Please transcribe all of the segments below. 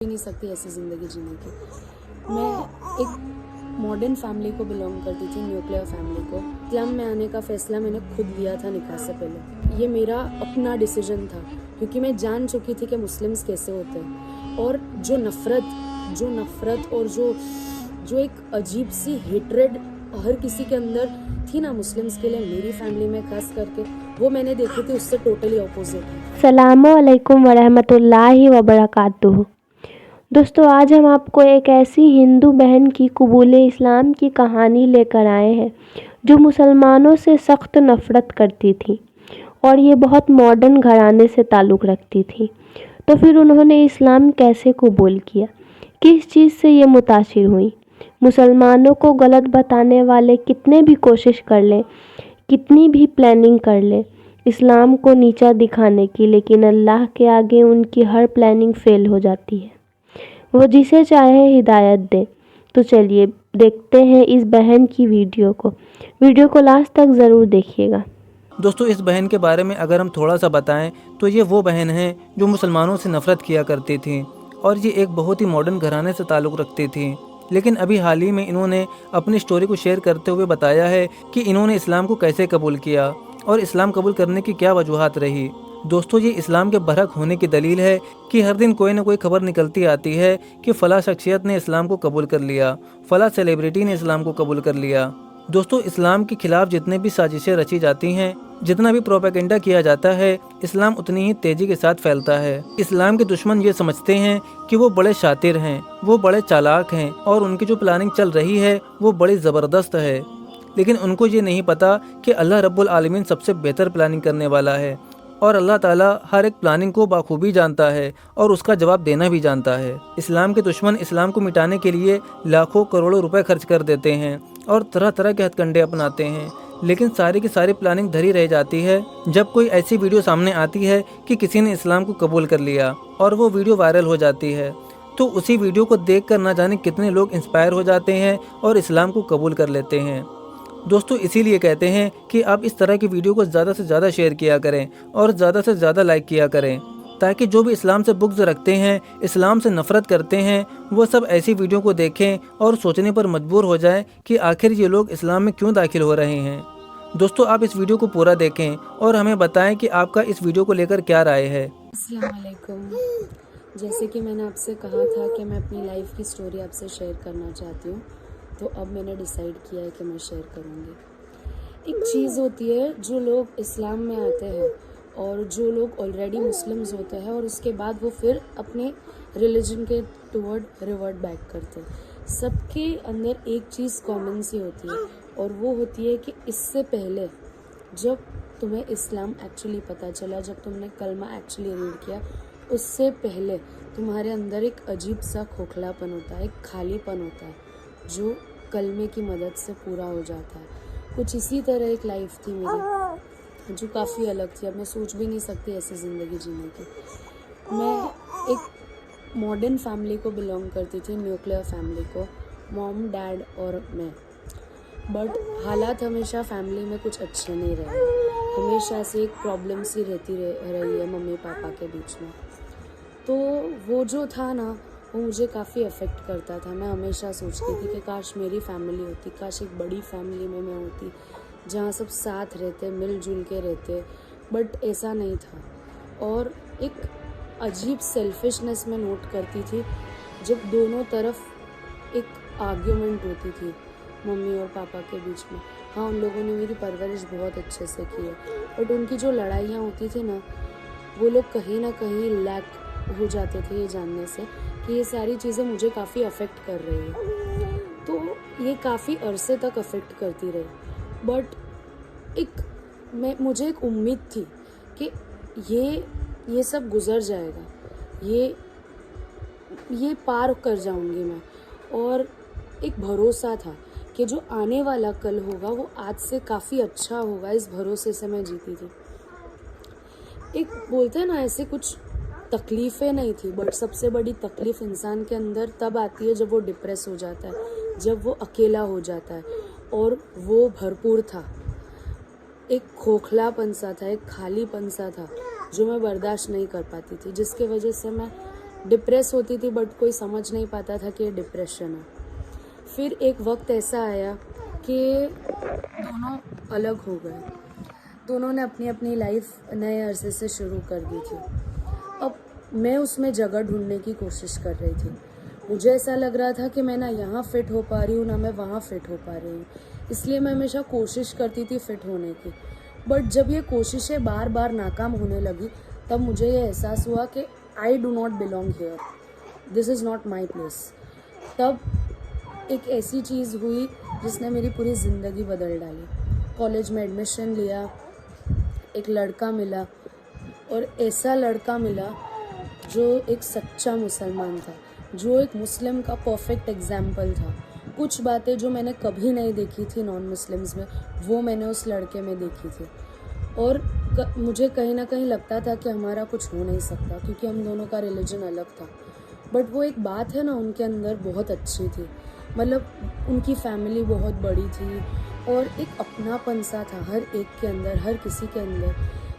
भी नहीं सकती ऐसी ज़िंदगी जीने की। मैं एक मॉडर्न फैमिली को बिलोंग करती थी, न्यूक्लियर फैमिली को। इस्लाम में आने का फ़ैसला मैंने खुद लिया था निकाह से पहले। ये मेरा अपना डिसीजन था क्योंकि मैं जान चुकी थी कि मुस्लिम्स कैसे होते हैं और जो नफ़रत और जो एक अजीब सी हेट्रेड हर किसी के अंदर थी ना मुस्लिम्स के लिए, मेरी फैमिली में खास करके, वो मैंने देखी थी उससे टोटली ऑपोजिट है। अस्सलामु अलैकुम वरहमतुल्लाहि वबरकातुहू। दोस्तों, आज हम आपको एक ऐसी हिंदू बहन की कबूले इस्लाम की कहानी लेकर आए हैं जो मुसलमानों से सख्त नफ़रत करती थी और ये बहुत मॉडर्न घराने से ताल्लुक़ रखती थी। तो फिर उन्होंने इस्लाम कैसे कबूल किया, किस चीज़ से ये मुतासिर हुई। मुसलमानों को गलत बताने वाले कितने भी कोशिश कर लें, कितनी भी प्लानिंग कर लें इस्लाम को नीचा दिखाने की, लेकिन अल्लाह के आगे उनकी हर प्लानिंग फ़ेल हो जाती है। वो जिसे चाहे हिदायत दे। तो चलिए देखते हैं इस बहन की वीडियो को लास्ट तक ज़रूर देखिएगा। दोस्तों, इस बहन के बारे में अगर हम थोड़ा सा बताएं तो ये वो बहन है जो मुसलमानों से नफ़रत किया करती थी और ये एक बहुत ही मॉडर्न घराने से ताल्लुक़ रखती थी। लेकिन अभी हाल ही में इन्होंने अपनी स्टोरी को शेयर करते हुए बताया है कि इन्होंने इस्लाम को कैसे कबूल किया और इस्लाम कबूल करने की क्या वजूहात रही। दोस्तों, ये इस्लाम के बरहक होने की दलील है कि हर दिन कोई ना कोई खबर निकलती आती है कि फ़लाँ शख्सियत ने इस्लाम को कबूल कर लिया, फ़लाँ सेलिब्रिटी ने इस्लाम को कबूल कर लिया। दोस्तों, इस्लाम के खिलाफ जितने भी साजिशें रची जाती हैं, जितना भी प्रोपेगेंडा किया जाता है, इस्लाम उतनी ही तेज़ी के साथ फैलता है। इस्लाम के दुश्मन ये समझते हैं कि वो बड़े शातिर हैं, वो बड़े चालाक हैं और उनकी जो प्लानिंग चल रही है वो बड़ी ज़बरदस्त है। लेकिन उनको ये नहीं पता कि अल्लाह रब्बुल आलमीन सबसे बेहतर प्लानिंग करने वाला है और अल्लाह ताला हर एक प्लानिंग को बाखूबी जानता है और उसका जवाब देना भी जानता है। इस्लाम के दुश्मन इस्लाम को मिटाने के लिए लाखों करोड़ों रुपए खर्च कर देते हैं और तरह तरह के हथकंडे अपनाते हैं, लेकिन सारी की सारी प्लानिंग धरी रह जाती है जब कोई ऐसी वीडियो सामने आती है कि किसी ने इस्लाम को कबूल कर लिया और वो वीडियो वायरल हो जाती है। तो उसी वीडियो को देखकर ना जाने कितने लोग इंस्पायर हो जाते हैं और इस्लाम को कबूल कर लेते हैं। दोस्तों, इसीलिए कहते हैं कि आप इस तरह की वीडियो को ज़्यादा से ज़्यादा शेयर किया करें और ज़्यादा से ज़्यादा लाइक किया करें, ताकि जो भी इस्लाम से बुग़्ज़ रखते हैं, इस्लाम से नफ़रत करते हैं, वो सब ऐसी वीडियो को देखें और सोचने पर मजबूर हो जाएं कि आखिर ये लोग इस्लाम में क्यों दाखिल हो रहे हैं। दोस्तों, आप इस वीडियो को पूरा देखें और हमें बताएं कि आपका इस वीडियो को लेकर क्या राय है। अस्सलाम वालेकुम। जैसे कि मैंने आपसे कहा था कि मैं अपनी लाइफ की स्टोरी आपसे शेयर करना चाहती हूँ, तो अब मैंने डिसाइड किया है कि मैं शेयर करूँगी। एक चीज़ होती है, जो लोग इस्लाम में आते हैं और जो लोग ऑलरेडी मुस्लिम्स होते हैं और उसके बाद वो फिर अपने रिलीजन के टुवर्ड रिवर्ट बैक करते हैं, सबके अंदर एक चीज़ कॉमन सी होती है और वो होती है कि इससे पहले जब तुम्हें इस्लाम एक्चुअली पता चला, जब तुमने कलमा एक्चुअली रीड किया, उससे पहले तुम्हारे अंदर एक अजीब सा खोखलापन होता है, एक खालीपन होता है जो कलमे की मदद से पूरा हो जाता है। कुछ इसी तरह एक लाइफ थी मेरी जो काफ़ी अलग थी। अब मैं सोच भी नहीं सकती ऐसी ज़िंदगी जीने की। मैं एक मॉडर्न फैमिली को बिलोंग करती थी, न्यूक्लियर फैमिली को, मॉम, डैड और मैं। बट हालात हमेशा फैमिली में कुछ अच्छे नहीं रहे, हमेशा से एक प्रॉब्लम सी रहती रही है मम्मी पापा के बीच में। तो वो जो था ना, वो मुझे काफ़ी अफेक्ट करता था। मैं हमेशा सोचती थी कि काश मेरी फैमिली होती, काश एक बड़ी फैमिली में मैं होती जहाँ सब साथ रहते, मिलजुल के रहते, बट ऐसा नहीं था। और एक अजीब सेल्फिशनेस में नोट करती थी जब दोनों तरफ एक आर्ग्यूमेंट होती थी मम्मी और पापा के बीच में। हाँ, उन लोगों ने मेरी परवरिश बहुत अच्छे से की है, बट उनकी जो लड़ाइयाँ होती थी ना, वो लोग कहीं ना कहीं लैक हो जाते थे ये जानने से कि ये सारी चीज़ें मुझे काफ़ी अफेक्ट कर रही है। तो ये काफ़ी अरसे तक अफेक्ट करती रही, बट मुझे एक उम्मीद थी कि ये सब गुजर जाएगा, ये पार कर जाऊंगी मैं। और एक भरोसा था कि जो आने वाला कल होगा वो आज से काफ़ी अच्छा होगा, इस भरोसे से मैं जीती थी। एक बोलते हैं ना, ऐसे कुछ तकलीफ़ें नहीं थी, बट सबसे बड़ी तकलीफ़ इंसान के अंदर तब आती है जब वो डिप्रेस हो जाता है, जब वो अकेला हो जाता है। और वो भरपूर था, एक खोखलापन सा था, एक खालीपन सा था जो मैं बर्दाश्त नहीं कर पाती थी, जिसके वजह से मैं डिप्रेस होती थी बट कोई समझ नहीं पाता था कि ये डिप्रेशन है। फिर एक वक्त ऐसा आया कि दोनों अलग हो गए, दोनों ने अपनी अपनी लाइफ नए अरसे से शुरू कर दी थी। अब मैं उसमें जगह ढूंढने की कोशिश कर रही थी। मुझे ऐसा लग रहा था कि मैं ना यहाँ फिट हो पा रही हूँ ना मैं वहाँ फिट हो पा रही हूँ, इसलिए मैं हमेशा कोशिश करती थी फिट होने की। बट जब ये कोशिशें बार बार नाकाम होने लगी तब मुझे ये एहसास हुआ कि I do not belong here, this is not my place. तब एक ऐसी चीज़ हुई जिसने मेरी पूरी ज़िंदगी बदल डाली। कॉलेज में एडमिशन लिया, एक लड़का मिला और ऐसा लड़का मिला जो एक सच्चा मुसलमान था, जो एक मुस्लिम का परफेक्ट एग्जाम्पल था। कुछ बातें जो मैंने कभी नहीं देखी थी नॉन मुस्लिम्स में, वो मैंने उस लड़के में देखी थी। और मुझे कहीं ना कहीं लगता था कि हमारा कुछ हो नहीं सकता क्योंकि हम दोनों का रिलीजन अलग था। बट वो एक बात है ना उनके अंदर बहुत अच्छी थी, मतलब उनकी फैमिली बहुत बड़ी थी और एक अपनापन सा था हर एक के अंदर, हर किसी के अंदर।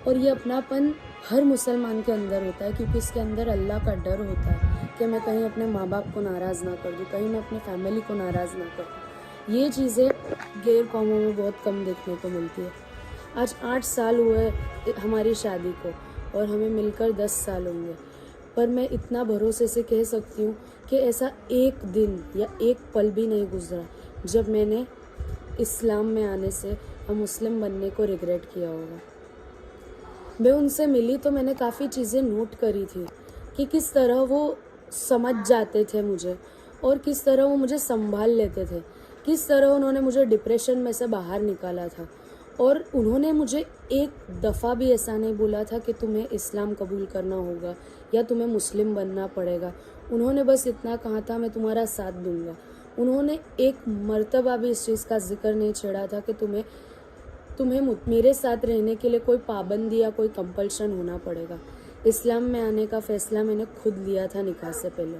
और ये अपनापन हर मुसलमान के अंदर होता है क्योंकि इसके अंदर अल्लाह का डर होता है कि मैं कहीं अपने माँ बाप को नाराज़ ना कर दूँ, कहीं मैं अपनी फैमिली को नाराज़ ना कर दूँ। ये चीज़ें गैर कौमों में बहुत कम देखने को मिलती है। आज 8 साल हुए हमारी शादी को और हमें मिलकर 10 साल होंगे, पर मैं इतना भरोसे से कह सकती हूँ कि ऐसा एक दिन या एक पल भी नहीं गुजरा जब मैंने इस्लाम में आने से और मुस्लिम बनने को रिग्रेट किया होगा। मैं उनसे मिली तो मैंने काफ़ी चीज़ें नोट करी थी कि किस तरह वो समझ जाते थे मुझे और किस तरह वो मुझे संभाल लेते थे, किस तरह उन्होंने मुझे डिप्रेशन में से बाहर निकाला था। और उन्होंने मुझे एक दफ़ा भी ऐसा नहीं बोला था कि तुम्हें इस्लाम कबूल करना होगा या तुम्हें मुस्लिम बनना पड़ेगा। उन्होंने बस इतना कहा था मैं तुम्हारा साथ दूंगा। उन्होंने एक मर्तबा भी इस चीज़ का जिक्र नहीं छेड़ा था कि तुम्हें मेरे साथ रहने के लिए कोई पाबंदी या कोई कंपल्शन होना पड़ेगा। इस्लाम में आने का फ़ैसला मैंने खुद लिया था निकाह से पहले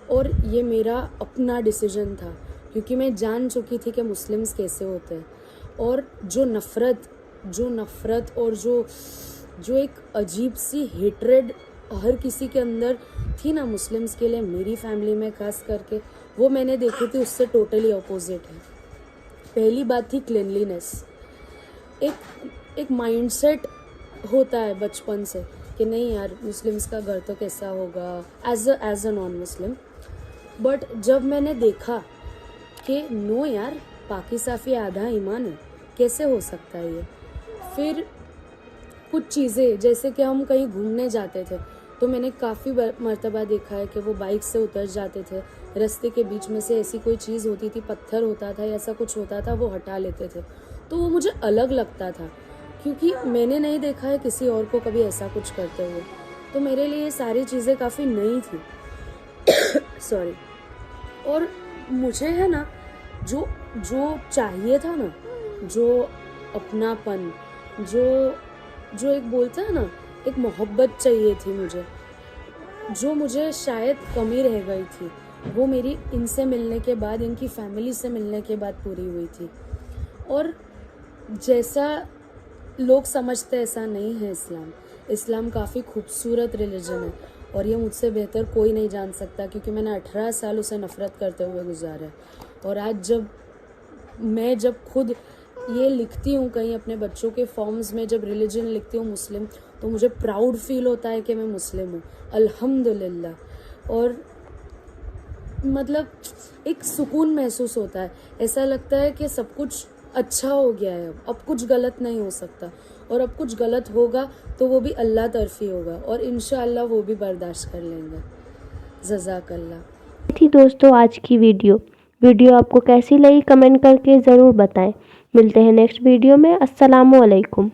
और ये मेरा अपना डिसीजन था क्योंकि मैं जान चुकी थी कि मुस्लिम्स कैसे होते हैं। और जो नफ़रत और जो एक अजीब सी हेट्रेड हर किसी के अंदर थी ना मुस्लिम्स के लिए, मेरी फैमिली में खास करके, वो मैंने देखी थी उससे टोटली अपोजिट है। पहली बात थी क्लीनलीनेस। एक माइंडसेट होता है बचपन से कि नहीं यार मुस्लिम्स का घर तो कैसा होगा as a non Muslim. But जब मैंने देखा कि नो यार पाकी साफ़ी आधा ईमान है, कैसे हो सकता है ये। फिर कुछ चीज़ें जैसे कि हम कहीं घूमने जाते थे तो मैंने काफ़ी मर्तबा देखा है कि वो बाइक से उतर जाते थे, रास्ते के बीच में से ऐसी कोई चीज़ होती थी, पत्थर होता था या ऐसा कुछ होता था, वो हटा लेते थे। तो वो मुझे अलग लगता था क्योंकि मैंने नहीं देखा है किसी और को कभी ऐसा कुछ करते हुए। तो मेरे लिए ये सारी चीज़ें काफ़ी नई थी सॉरी। और मुझे है ना जो चाहिए था ना, जो अपनापन, जो एक बोलता है ना एक मोहब्बत चाहिए थी मुझे, जो मुझे शायद कमी रह गई थी, वो मेरी इनसे मिलने के बाद, इनकी फैमिली से मिलने के बाद पूरी हुई थी। और जैसा लोग समझते ऐसा नहीं है इस्लाम काफ़ी खूबसूरत रिलीजन है और ये मुझसे बेहतर कोई नहीं जान सकता क्योंकि मैंने 18 साल उसे नफ़रत करते हुए गुजारा है। और आज जब खुद ये लिखती हूँ कहीं अपने बच्चों के फॉर्म्स में, जब रिलीजन लिखती हूँ मुस्लिम, तो मुझे प्राउड फील होता है कि मैं मुस्लिम हूँ, अल्हम्दुलिल्लाह। और मतलब एक सुकून महसूस होता है, ऐसा लगता है कि सब कुछ अच्छा हो गया है, अब कुछ गलत नहीं हो सकता, और अब कुछ गलत होगा तो वो भी अल्लाह तरफी होगा और इंशाअल्लाह वो भी बर्दाश्त कर लेंगे। जज़ाकल्लाह। थी दोस्तों आज की वीडियो आपको कैसी लगी कमेंट करके ज़रूर बताएं। मिलते हैं नेक्स्ट वीडियो में। अस्सलामु अलैकुम।